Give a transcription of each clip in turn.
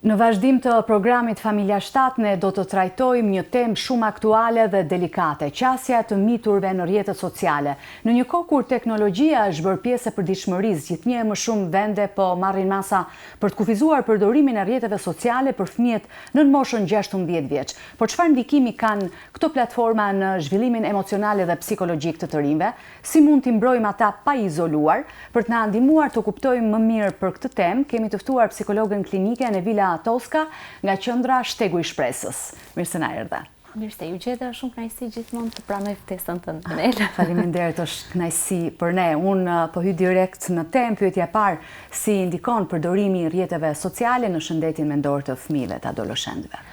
Në vazhdim të programit Familja 7 ne do të trajtojmë një temë shumë aktuale dhe delikate, qasja të miturve në rrjetet sociale. Në një kohë kur teknologjia është bërë pjesë e përditshmërisë, gjithnjë më shumë vende po marrin masa për të kufizuar përdorimin e rrjeteve sociale për fëmijët në moshën 16 vjeç. Por çfarë ndikimi kanë këto platforma në zhvillimin emocional dhe psikologjik të të rinjve? Si mund t'i mbrojmë ata pa izoluar? Për të na ndihmuar të kuptojmë më mirë për këtë temë, kemi të ftuar psikologën klinike Nevila Toska nga qendra Shtegu i Shpresës. Mirë se na erdhe. Mirë se ju gjeta, shumë kënaqësi gjithmonë të pranoj ftesën tënde, Nela. Faleminderit, është kënaqësi për ne. Unë po hyj direkt në temë, pyetja e parë, si ndikon përdorimi i rrjeteve sociale në shëndetin mendor të fëmijëve të adoleshentëve?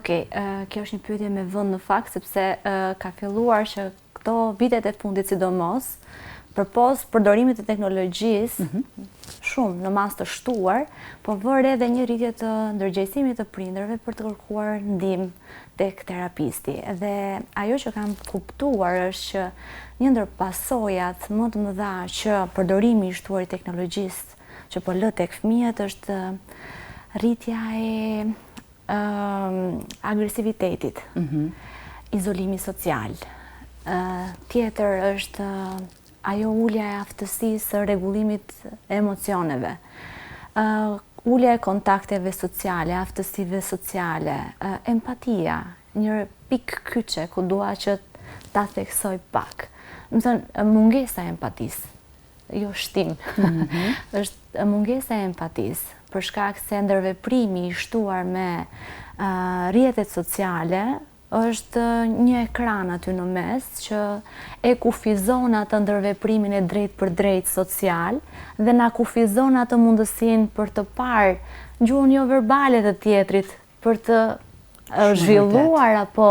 Okej, kjo është një pyetje me vend në fakt, sepse ka filluar që këto vitet e fundit sidomos, përpos përdorimit të teknologjisë, shumë në mas të shtuar, po vërë edhe një rritje të ndërgjegjësimit të prindërve për të kërkuar ndihmë tek terapisti. Dhe ajo që kam kuptuar është që një ndër pasojat më të mëdha që përdorimi i shtuar i teknologjisë që po lë tek fëmijët është rritja e agresivitetit, izolimi social. Tjetër është ajo ulja e aftësisë së rregullimit e emocioneve, ulja e kontakteve sociale, aftësive sociale, empatia, një pikë kyçe ku dua që ta theksoj pak. Do të thënë mungesa e empatisë, jo shtim. Është mungesa e empatisë për shkak se ndërveprimi i shtuar me rrjetet sociale është një ekran aty në mes që e kufizon atë ndërveprimin e drejt për drejt social dhe na kufizon atë mundësinë për të parë gjuhën jo verbale të tjetrit, për të zhvilluar apo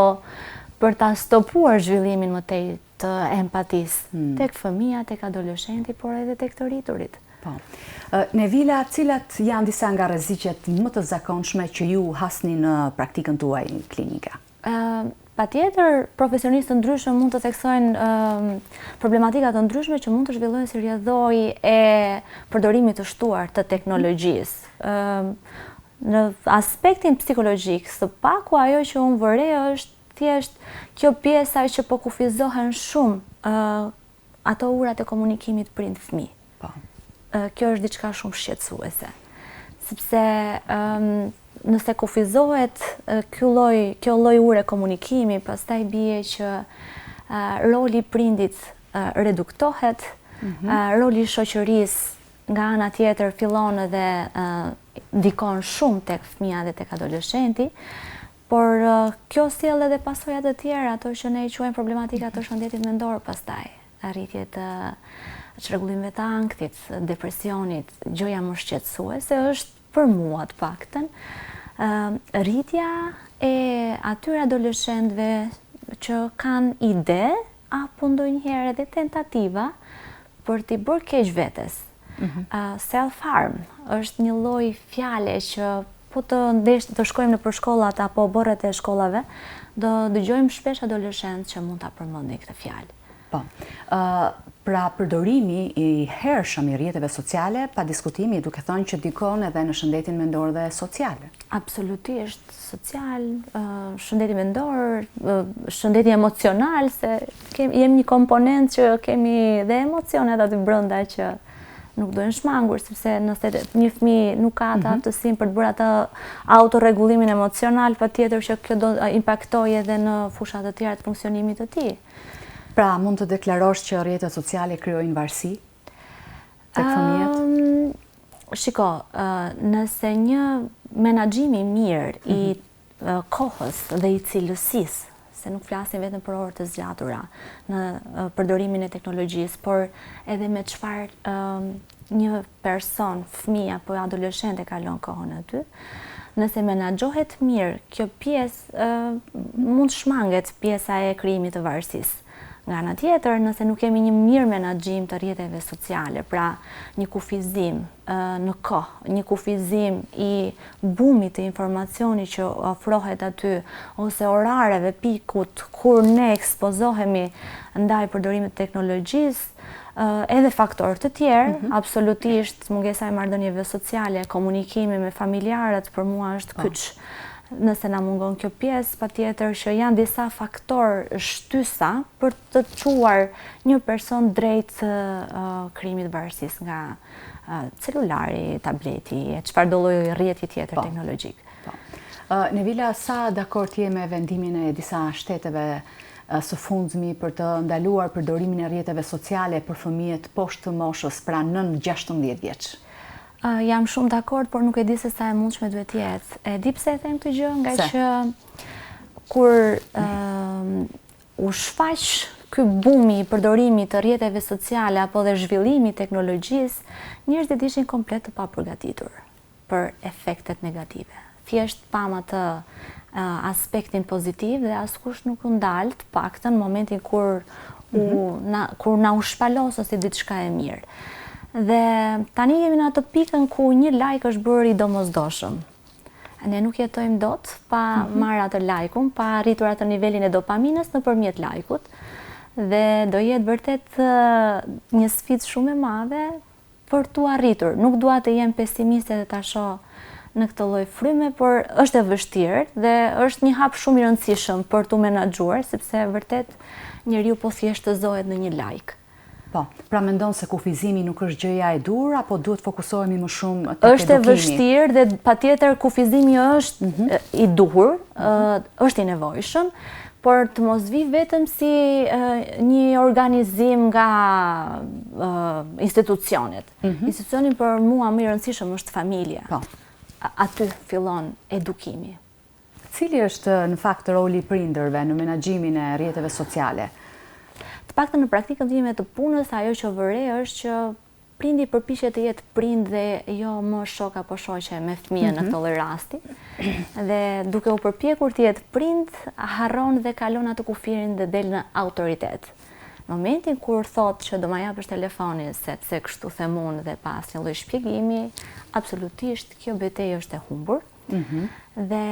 për ta stopuar zhvillimin më tej të empatisë tek fëmia, tek adoleshenti, por edhe tek të rriturit. Po. Nevila, cilat janë disa nga rreziqet më të zakonshme që ju hasni në praktikën tuaj klinike? Patjetër, profesionistë të ndryshëm mund të theksojnë problematika të ndryshme që mund të zhvillohen si rrjedhoi e përdorimit të shtuar të teknologjisë. Në aspektin psikologjik, së paku ajo që unë vëre është thjesht kjo pjesa që po kufizohen shumë ato urat e komunikimit prind-fëmijë. Kjo është diçka shumë shqetësuese, sepse nëse kufizohet kjo lloj ure komunikimi, pastaj bie që roli i prindit reduktohet, roli i shoqërisë nga ana tjetër fillon edhe ndikon shumë tek fëmia dhe tek adoleshenti, por kjo sjell edhe pasoja të tjera, ato që ne i quajmë problematika të shëndetit mendor pastaj, arritje të çrregullimeve të ankthit, depresionit. Gjëja më shqetësuese është për mua të paktën rritja e atyre adoleshentëve që kanë ide apo ndonjëherë edhe tentativa për t'i bërë keq vetes. Self-harm është një lloj fjale që po të shkojmë nëpër shkollat apo borret e shkollave, do dëgjojmë shpesh adoleshentë që mund ta përmendin këtë fjalë. Po. Pra përdorimi i hershëm i rrjeteve sociale, pa diskutimi, duke thënë që ndikon edhe në shëndetin mendor dhe social. Absolutisht, social, shëndeti mendor, shëndeti emocional, se jemi një komponent që kemi dhe emocionet aty brenda që nuk duhen shmangur, sepse nëse një fëmijë nuk ka atë aftësinë për të bërë atë autorregullimin emocional, patjetër që kjo do impaktojë edhe në fusha të tjera të funksionimit të tij. Pra, mund të deklarosh që rrjetet sociale krijojnë varësi tek fëmijët? Shiko, nëse një menaxhim i mirë i kohës dhe i cilësisë, se nuk flasim vetëm për orë të zgjatura në përdorimin e teknologjisë, por edhe me çfarë një person, fëmijë apo adoleshent e kalon kohën aty, nëse menaxhohet mirë, kjo pjesë mund shmanget pjesa e krijimit të varësisë. Nga ana tjetër, nëse nuk kemi një mirë menaxhim të rrjeteve sociale, pra një kufizim në kohë, një kufizim i bumit të informacioni që ofrohet aty, ose orareve, pikut, kur ne ekspozohemi ndaj përdorimit të teknologjisë, Edhe faktorë të tjerë, absolutisht mungesa e marrëdhënieve sociale, komunikimi me familjarët për mua është kyç. Nëse na mungon kjo pjesë, patjetër që janë disa faktorë shtysa për të çuar një person drejt krijimit të varësisë nga celulari, tableti, e çfarëdo lloj rrjeti tjetër teknologjik. Nevila, sa dakord je me vendimin e disa shteteve së fundmi për të ndaluar përdorimin e rrjeteve sociale për fëmijët poshtë moshës, pra nën 16 vjeç? Jam shumë dakord, por nuk e di se sa e mundshme duhet jetë. E di pse e them këtë gjë, nga që kur u shfaq ky bumi i përdorimit të rrjeteve sociale apo dhe zhvillimi i teknologjisë, njerëzit ishin komplet të papërgatitur për efektet negative. Thjesht pam atë aspektin pozitiv dhe askush nuk u ndal, të paktën në momentin kur na u shpaloso si diçka e mirë. Dhe tani jemi në atë pikën ku një like është bërë i domosdoshëm. Ne nuk jetojmë dot pa marrë atë like-un, pa arritur atë nivelin e dopaminës nëpërmjet like-ut. Dhe do jetë vërtet një sfidë shumë e madhe për t'u arritur. Nuk dua të jem pesimiste dhe ta shoh në këtë lloj fryme, por është e vështirë dhe është një hap shumë i rëndësishëm për t'u menaxhuar, sepse vërtet njeriu po thjeshtëzohet në një like. Po, pra mendon se kufizimi nuk është gjëja e dur, apo duhet fokusohemi më shumë tek edukimi? Është e vështirë dhe patjetër kufizimi është i duhur, është i nevojshëm, por të mos vi vetëm si një organizim nga institucionet. Institucioni për mua më i rëndësishëm është familja. Po. Aty fillon edukimi. Cili është në fakt roli i prindërve në menaxhimin e rrjeteve sociale? Të paktën në praktikën time të punës, ajo që vëre është që prindi përpiqet të jetë prind dhe jo më shok apo shoqe me fëmijën në këtë lloj rasti. Dhe duke u përpjekur të jetë prind, harron dhe kalon atë kufirin dhe del në autoritet. Në momentin kur thot që do ma japësh telefonin sepse kështu them unë dhe pa asnjë lloj shpjegimi, absolutisht kjo betejë është e humbur. Dhe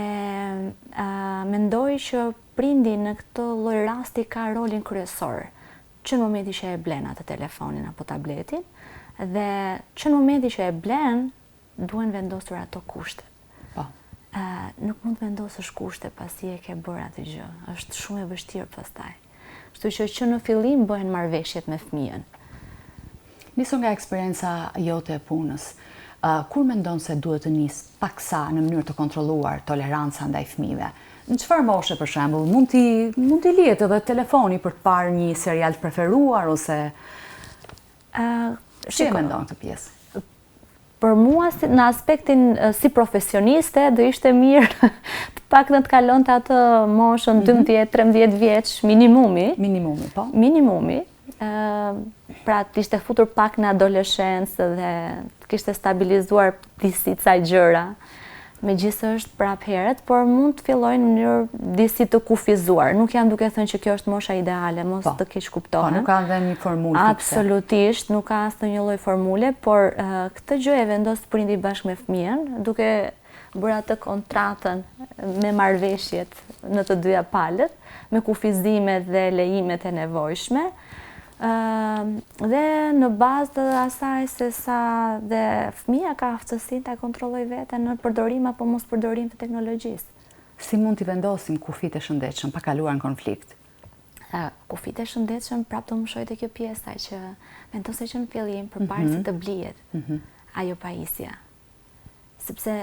mendoj që prindi në këtë lloj rasti ka rolin kryesor, që në momenti që e blen atë telefonin apo tabletin, dhe që në momenti që e blen, duhen vendosur ato kushte. Nuk mund të vendosësh kushte pasi e ke bërë atë gjë. Është shumë e vështirë pastaj. Kështu që në fillim bëhen marrëveshjet me fëmijën. Niso nga eksperienca jote e punës, kur mendon se duhet të nis paksa në mënyrë të kontrolluar toleranca ndaj fëmijëve? Në çfarë moshe për shembull, mund t'i lihet edhe telefoni për të parë një serial të preferuar ose si e mendon këtë pjesë? Për mua, në aspektin si profesioniste, do ishte mirë të paktën të kalonte atë moshën 12-13 vjeç minimumi. Minimumi, po. Minimumi. Pra të ishte futur pak në adoleshencë dhe të kishte stabilizuar disi ca gjëra. Megjithëse është prap heret, por mund të fillojnë në mënyrë disi të kufizuar. Nuk jam duke thënë që kjo është mosha ideale, mos të keq kuptohen. Po, nuk ka dhe një formulë fikse. Absolutisht, nuk ka asnjë lloj formule, por këtë gjë e vendos prindi bashkë me fëmijën, duke bërë atë kontratën me marrëveshjet në të dyja palët, me kufizimet dhe lejimet e nevojshme. Dhe në bazë të asaj se sa dhe fëmija ka aftësinë ta kontrollojë veten në përdorim apo mos përdorim të teknologjisë. Si mund t'i vendosim kufit e shëndetshëm pa kaluar në konflikt? Kufit e shëndetshëm prapë të më shojë te kjo pjesa që vendose që në fillim përpara se të blihet ajo pajisja. Sepse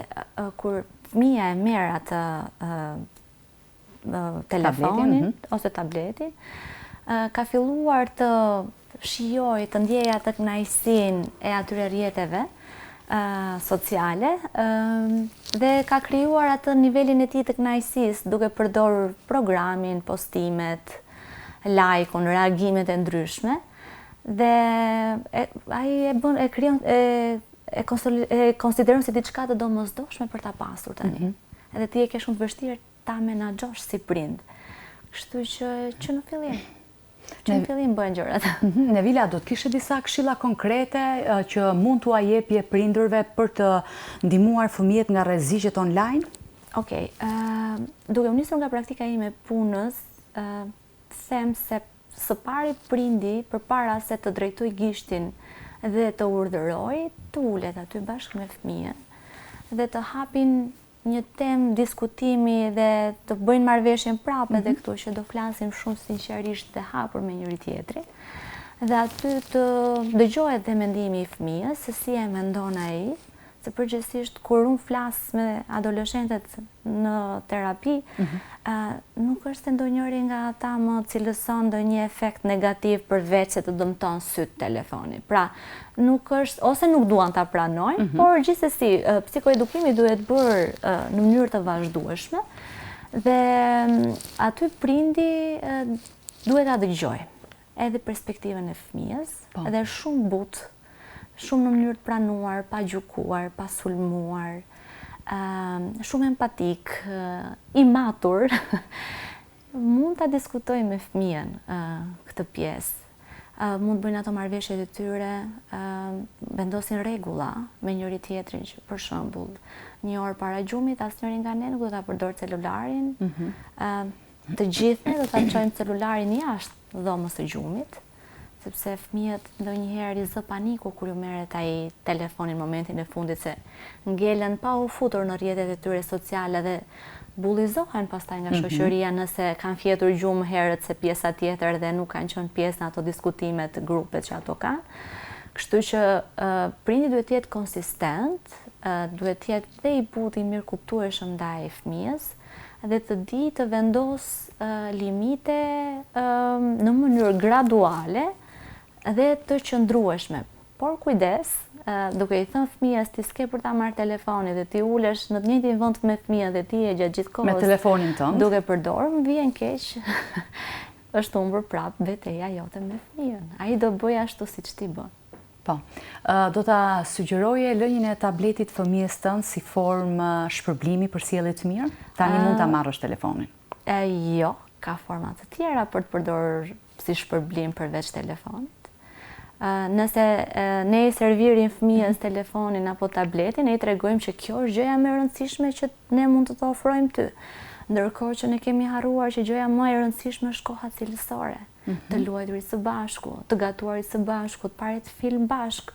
kur fëmija e merr atë telefonin ose tabletin, ka filluar të shijoj, të ndjej atë kënaqësinë e atyre rrjeteve sociale dhe ka krijuar atë nivelin e tij të kënaqësisë duke përdorur programin, postimet, like-un, reagimet e ndryshme dhe ai e konsideron si diçka të domosdoshme për ta pasur tani. Edhe ti e ke shumë të vështirë ta menaxhosh si prind. Kështu që në fillim që në fillim bëhen gjërat. Nevila, do të kishe disa këshilla konkrete që mund t'u jepje prindërve për të ndihmuar fëmijët nga rreziqet online? Okej, duke u nisur nga praktika ime punës, them se së pari prindi, përpara se të drejtoj gishtin dhe të urdhëroj, të ulet aty bashkë me fëmijën dhe të hapin një temë diskutimi dhe të bëjnë marrëveshjen prapë edhe këtu që do flasim shumë sinqerisht dhe hapur me njëri tjetrin. Dhe aty të dëgjohet dhe mendimi i fëmijës, se si e mendon ai, se përgjithsisht kur unë flas me adoleshentet në terapi, nuk është se ndonjëri nga ata më cilëson ndonjë efekt negativ përveç se të dëmton syt telefoni. Pra, nuk është ose nuk duan ta pranojnë, por gjithsesi psikoedukimi duhet bërë në mënyrë të vazhdueshme dhe aty prindi duhet ta dëgjojë edhe perspektivën e fëmijës, edhe shumë butë, shumë në mënyrë të pranuar, pa gjykuar, pa sulmuar, shumë empatik, i matur, mund ta diskutoj me fëmijën këtë pjesë. Mund bëjnë ato marrëveshjet e tyre, vendosin rregulla me njëri tjetrin që për shembull, një orë para gjumit asnjëri nga ne nuk do ta përdor celularin. Të gjithë ne do ta çojmë celularin jashtë dhomës së gjumit, sepse fëmijët ndonjëherë i zë paniku kur ju merret ai telefoni në momentin e fundit se ngelen pa u futur në rrjetet e tyre sociale dhe bullizohen pastaj nga shoqëria nëse kanë fjetur gjumë herët se pjesa tjetër dhe nuk kanë qenë pjesë në ato diskutimet, grupet që ato kanë. Kështu që prindi duhet të jetë konsistent, duhet të jetë dhe i butë i mirë kuptueshëm ndaj fëmijës dhe të di të vendos limite në mënyrë graduale dhe të qëndrueshme. Por kujdes, duke i thënë fëmijës ti s'ke për ta marrë telefonin dhe ti ulesh në të njëjtin vend me fëmijën dhe ti e gjatë gjithë kohës me telefonin tënd duke përdorur, më vjen keq. Është humbur prapë betejë jote me fëmijën. Ai do bëj ashtu siç ti bën. Po, do ta sugjeroje lënien e tabletit fëmijës tënd si formë shpërblimi për sjellje të mirë? Tani mund ta marrësh telefonin. Jo, ka forma të tjera për të përdorur si shpërblim përveç telefonit. Nëse ne i servirim fëmijës telefonin apo tabletin, ne i tregojmë që kjo është gjëja më e rëndësishme që ne mund të ofrojmë ty. Ndërkohë që ne kemi harruar që gjëja më e rëndësishme është koha cilësore. Të luajturit së bashku, të gatuarit së bashku, të parit film bashk,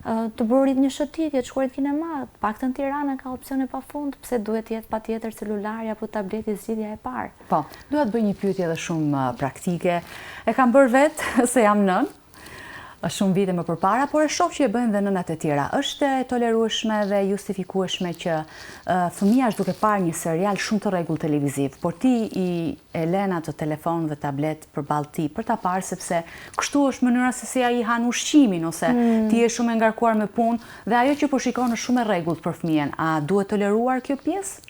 të bërit një shëtitje, të shkuarit kinema, paktën Tirana ka opsione pafund, pse duhet jetë patjetër celulari apo tableti zgjidhja e parë. Po, dua të bëj një pyetje edhe shumë praktike. E kam bërë vetë se jam nën. Është shumë vite më përpara, por e shoh që e bëjnë dhe nënat e tjera. Është e tolerueshme dhe justifikueshme që fëmia është duke parë një serial shumë të rregullt televiziv, por ti e lën atë telefon dhe tablet përballë ti për ta parë sepse kështu është mënyra se si ai han ushqimin ose ti je shumë e ngarkuar me punë dhe ajo që po shikon është shumë e rregullt për fëmijën. A duhet toleruar kjo pjesë?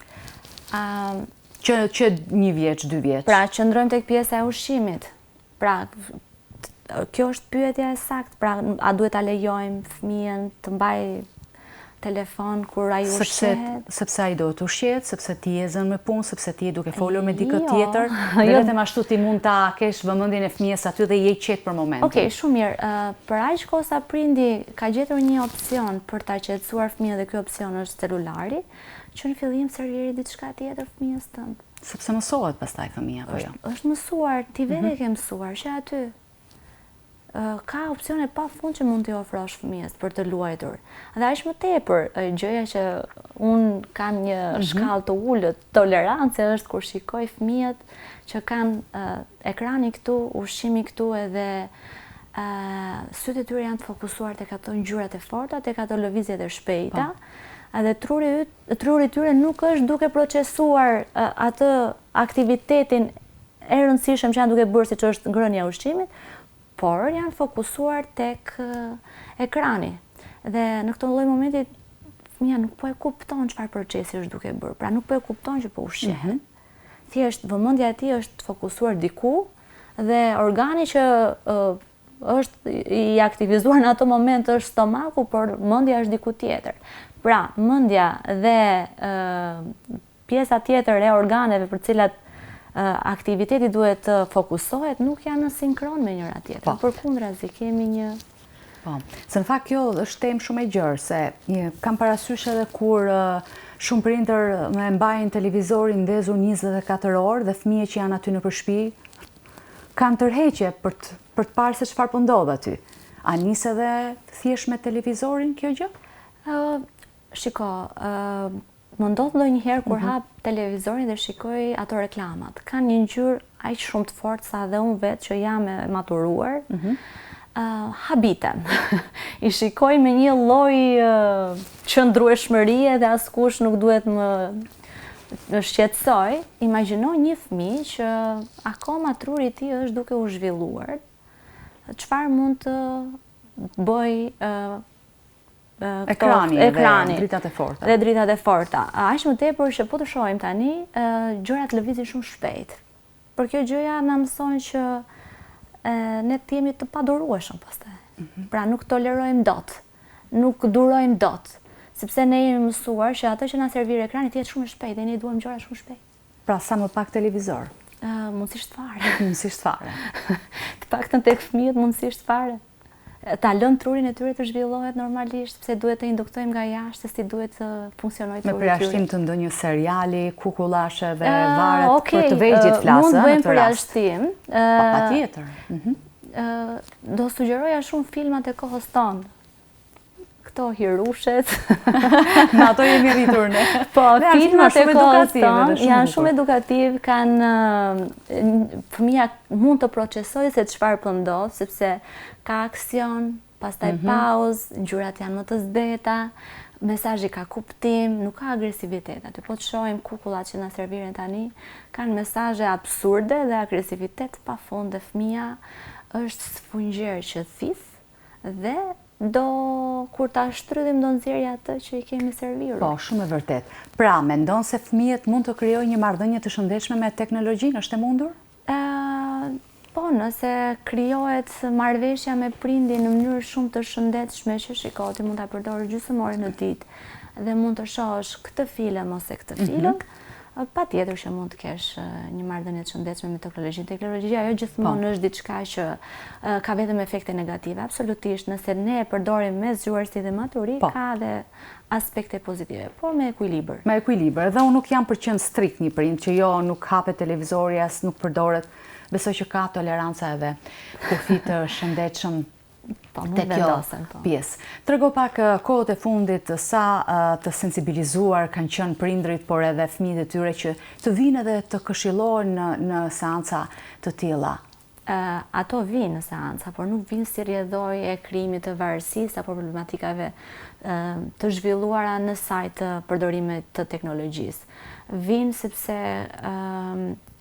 Që 1 vjeç, 2 vjeç. Pra, qëndrojmë tek pjesa e ushqimit. Pra, kjo është pyetja e saktë, pra a duhet ta lejojmë fëmijën të mbaj telefon kur ai ushqehet? Sepse ai do të ushqehet, sepse ti je zënë me punë, sepse ti je duke folur me dikë tjetër, dhe vetëm ashtu ti mund ta kesh vëmendjen e fëmijës aty dhe je i qetë për momentin. Okej, shumë mirë. Për aq kohë sa prindi ka gjetur një opsion për ta qetësuar fëmijën dhe ky opsion është celulari, që në fillim serviri diçka tjetër fëmijës tënd. Sepse mësohet pastaj fëmia apo jo? Është mësuar, ti vetë ke mësuar që aty ka opsione pafund që mund t'i ofrosh fëmijës për të luajtur. Dhe aq më tepër, gjëja që un kam një shkallë të ulët tolerancë është kur shikoj fëmijët që kanë ekrani këtu, ushqimi këtu edhe sytë e tyre janë të fokusuar tek ato ngjyrat e forta, tek ato lëvizjet e shpejta. Edhe truri i tyre nuk është duke procesuar atë aktivitetin e rëndësishëm që janë duke bërë siç është ngrënia e ushqimit, por janë fokusuar tek ekrani. Dhe në këtë lloj momenti fëmia nuk po e kupton çfarë procesi është duke bërë. Pra nuk po e kupton që po ushqehet. Thjesht vëmendja e tij është fokusuar diku dhe organi që është i aktivizuar në ato moment është stomaku, por mendja është diku tjetër. Pra, mendja dhe pjesa tjetër e organeve për cilat aktiviteti duhet të fokusohet nuk janë në sinkron me njëra tjetrën. Përkundrazi kemi një... Po, se në fakt kjo është temë shumë e gjerë, se kam parasysh edhe kur shumë prindër me mbajnë televizorin ndezur 24 orë dhe fëmijët që janë aty në shtëpi kanë tërheqje për të parë se çfarë po ndodh aty. A nis edhe thjesht me televizorin kjo gjë? Shiko, më ndodh ndonjëherë kur hap televizorin dhe shikoj ato reklamat. Kanë një ngjyrë aq shumë të fortë sa dhe unë vetë që jam e maturuar. Habitem. I shikoj me një lloj qëndrueshmërie dhe askush nuk duhet më shqetësoj. Imagjino një fëmijë që akoma truri i tij është duke u zhvilluar. Çfarë mund të bëj ekrani dhe dritat e forta. Dhe dritat e forta. Aq më tepër që po të shohim tani, gjërat lëvizin shumë shpejt. Për kjo gjëja na mëson që ne të jemi të padurueshëm pastaj. Pra nuk tolerojmë dot, nuk durojmë dot, sepse ne jemi mësuar që ato që na servir ekrani të jetë shumë shpejt dhe ne duam gjëra shumë shpejt. Pra sa më pak televizor. Mundësisht fare. Mundësisht fare. Të paktën tek fëmijët mundësisht fare. Ta lënë trurin e tyre të zhvillohet normalisht, sepse duhet të induktojmë nga jashtë se si duhet të funksionojë truri i tyre. Me përjashtim të ndonjë seriali, kukullashe dhe varet për të vegjit flasë. Mund bëjmë përjashtim. Patjetër. Do sugjeroja shumë filmat e kohës tonë. Këto hirushet. Në ato jemi rritur ne. Po, filmat e kohës tonë janë shumë edukativ, kanë fëmia mund të procesojë se çfarë po ndodh, sepse ka aksion, pastaj pauzë, ngjyrat janë më të zbeta, mesazhi ka kuptim, nuk ka agresivitet. Aty po të shohim kukullat që na serviren tani, kanë mesazhe absurde dhe agresivitet pafund dhe fëmia është sfungjer që thith dhe kur ta shtrydhim do nxjerrë atë që i kemi serviruar. Po, shumë e vërtet. Pra, mendon se fëmijët mund të krijojnë një marrëdhënie të shëndetshme me teknologjinë, është e mundur? Po, nëse krijohet marrëveshja me prindin në mënyrë shumë të shëndetshme, që shiko, ti mund ta përdorësh gjysmë orë në ditë dhe mund të shohësh këtë film ose këtë film, patjetër që mund të kesh një marrëdhënie të shëndetshme me teknologjinë. Teknologjia jo gjithmonë është diçka që ka vetëm efekte negative. Absolutisht, nëse ne e përdorim me zgjuarsi dhe maturi, ka dhe aspekte pozitive, por me ekuilibër. Me ekuilibër. Dhe unë nuk jam për qenë strikt një prind që jo nuk hapet televizori as nuk përdoret. Besoj që ka toleranca edhe kufi të shëndetshëm te kjo pjesë. Trego pak kohët e fundit sa të sensibilizuar kanë qenë prindrit, por edhe fëmijët e tyre që të vinë edhe të këshillohen në seanca të tilla. Ato vinë në seanca, por nuk vinë si rrjedhoj e krijimit të varësisë apo problematikave të zhvilluara në sajt të përdorimit të teknologjisë. Vinë sepse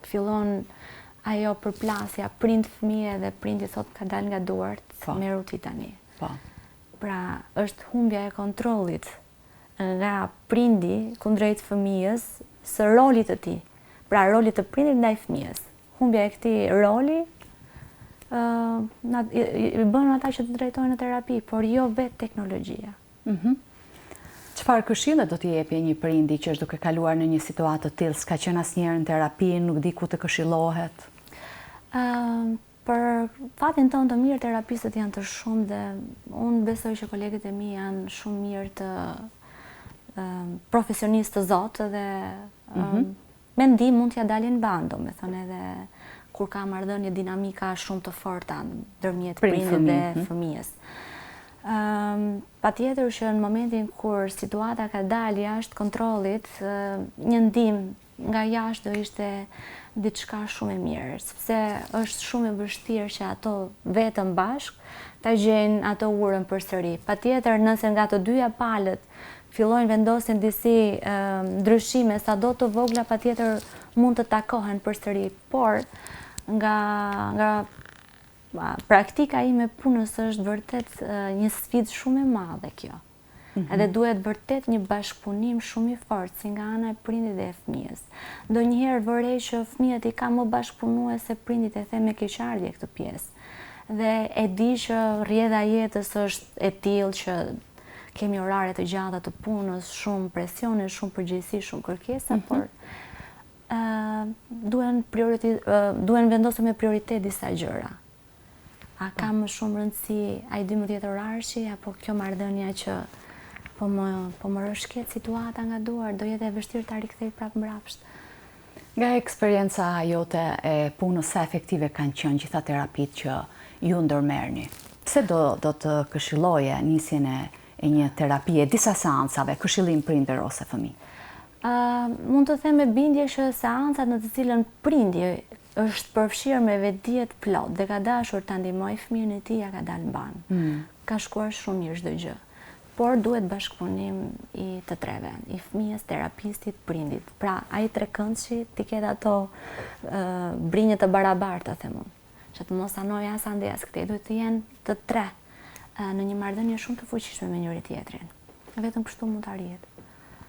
fillon ajo përplasja prind-fëmijë dhe prindi thot ka dalë nga duart, meru ti tani. Pra, është humbja e kontrollit nga prindi kundrejt fëmijës së rolit të tij. Pra, rolit të prindit ndaj fëmijës. Humbja e këtij roli i bën ata që të drejtojnë në terapi, por jo vetë teknologjia. Çfarë këshille do t'i jepje një prindi që është duke kaluar në një situatë të tillë, s'ka qenë asnjëherë në terapi, nuk di ku të këshillohet? Për fatin tonë të mirë, terapistët janë të shumë dhe unë besoj që kolegët e mi janë shumë mirë të profesionistë të zotë dhe me ndihmë mund t'ja dalin bando, me thënë edhe kur ka marrëdhënie dinamika shumë të forta ndërmjet prindit dhe fëmijës. Patjetër që në momentin kur situata ka dalë jashtë kontrollit, një ndihmë nga jashtë do ishte diçka shumë e mirë, sepse është shumë e vështirë që ato vetëm bashkë ta gjejnë ato urën përsëri. Patjetër nëse nga të dyja palët fillojnë vendosin disi ndryshime sado të vogla, patjetër mund të takohen përsëri, por nga praktika ime punës është vërtet një sfidë shumë e madhe kjo. Edhe duhet vërtet një bashkëpunim shumë i fortë si nga ana e prindit dhe e fëmijës. Ndonjëherë vërej që fëmijët i ka më bashkëpunues se prindit e them me keqardhje këtë pjesë. Dhe e di që rrjedha e jetës është e tillë që kemi orare të gjata të punës, shumë presione, shumë përgjegjësi, shumë kërkesa, por duhen vendosur me prioritet disa gjëra. A ka më shumë rëndësi ai 12 orarshi apo kjo marrëdhënia që po më rëshket situata nga duar, do jetë e vështirë ta rikthej prapë mbrapsht. Nga eksperienca jote e punës, sa efektive kanë qenë gjitha terapitë që ju ndërmerrni? Pse do të këshilloje nisjen e një terapie, disa seancave, këshillim prindër ose fëmijë? Mund të them me bindje që seancat në të cilën prindi është përfshirë me vetdijet plot dhe ka dashur ta ndihmojë fëmijën e tij, ja ka dalë mban. Ka shkuar shumë mirë çdo gjë. Por duhet bashkëpunim i të treve, i fëmijës, terapistit, prindit. Pra, ai trekëndshi ti ketë ato brinjë të barabarta, them unë. Që të mos anoj as ande as këtej, duhet të jenë të tre në një marrëdhënie shumë të fuqishme me njëri tjetrin. Vetëm kështu mund të arrihet.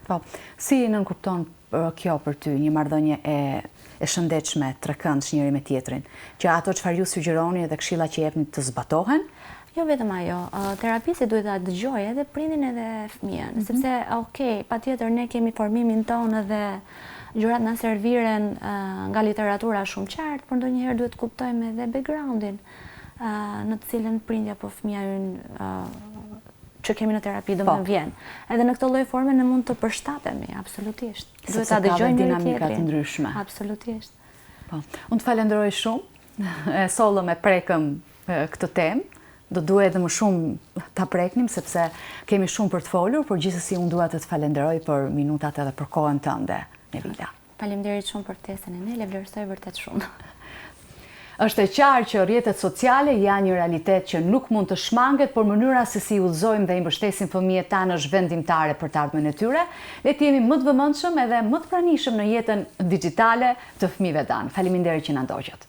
Po, si nënkupton kjo për ty, një marrëdhënie e shëndetshme, trekëndsh njëri me tjetrin, që ato çfarë ju sugjeroni dhe këshilla që jepni të zbatohen? Jo vetëm ajo, terapisti duhet ta dëgjojë edhe prindin edhe fëmijën, sepse patjetër ne kemi formimin tonë dhe gjërat na serviren nga literatura shumë qartë, por ndonjëherë duhet kuptojmë edhe backgroundin në të cilën prindja apo fëmia ynë që kemi në terapi do më vjen. Edhe në këtë lloj forme ne mund të përshtatemi, absolutisht. Duhet ta dëgjojmë dinamika të ndryshme. Absolutisht. Po. Unë të falenderoj shumë. E sollëm e prekëm këtë temë. Do duhet edhe më shumë ta preknim sepse kemi shumë për të folur, por gjithsesi unë dua të falenderoj për minutat edhe për kohën tënde, Nevila. Faleminderit shumë për ftesën e ne, e vlerësoj vërtet shumë. Është e qartë që rrjetet sociale janë një realitet që nuk mund të shmanget, por mënyra se si udhëzojmë dhe i mbështesim fëmijët tanë është vendimtare për të ardhmen e tyre. Le të jemi më të vëmendshëm edhe më të pranishëm në jetën digjitale të fëmijëve tanë. Faleminderit që na ndoqët.